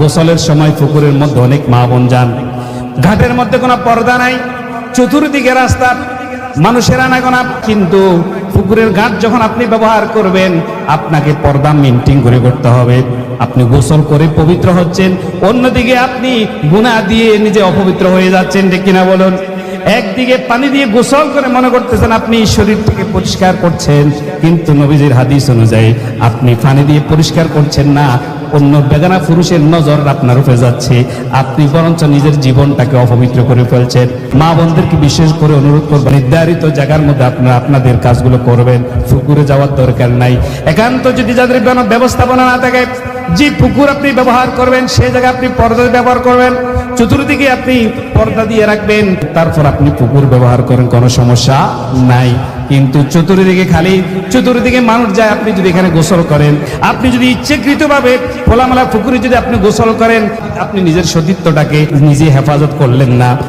গোসলের সময় পুকুরের মধ্যে অনেক মা বোন যান, ঘাটের মধ্যে কোনো পর্দা নাই, চতুর্দিকে রাস্তা, মানুষের আনাগোনা, কিন্তু পুকুরের ঘাট যখন আপনি ব্যবহার করবেন আপনাকে পর্দা মেনটেন করে করতে হবে। আপনি গোসল করে পবিত্র হচ্ছেন, অন্যদিকে আপনি গুনাহ দিয়ে নিজে অপবিত্র হয়ে যাচ্ছেন, ঠিক কিনা বলুন? একদিকে পানি দিয়ে গোসল করে মনে করতেছেন আপনি শরীরটাকে পরিষ্কার করছেন, কিন্তু নবীজির হাদিস অনুযায়ী আপনি পানি দিয়ে পরিষ্কার করছেন না, অন্য বেগানা পুরুষের নজর আপনার উপরে যাচ্ছে, আপনি বরঞ্চ নিজের জীবনটাকে অপবিত্র করে ফেলছেন। মা বোনদেরকে বিশেষ করে অনুরোধ করবেন, নির্ধারিত জায়গার মধ্যে আপনারা আপনাদের কাজগুলো করবেন, পুকুরে যাওয়ার দরকার নাই। একান্ত যদি যাদের ব্যবস্থাপনা না থাকে, যে পুকুর আপনি ব্যবহার করবেন সেই জায়গায় আপনি পর্দা ব্যবহার করবেন, চতুর্দিকে আপনি পর্দা দিয়ে রাখবেন, তারপর আপনি পুকুর ব্যবহার করেন, কোনো সমস্যা নাই। কিন্তু চতুর্দিকে মানুষ যায়, আপনি যদি এখানে গোসল করেন, আপনি যদি ইচ্ছাকৃতভাবে খোলামেলা পুকুরে যদি আপনি গোসল করেন, আপনি নিজের সতীত্বটাকে নিজে হেফাজত করলেন না।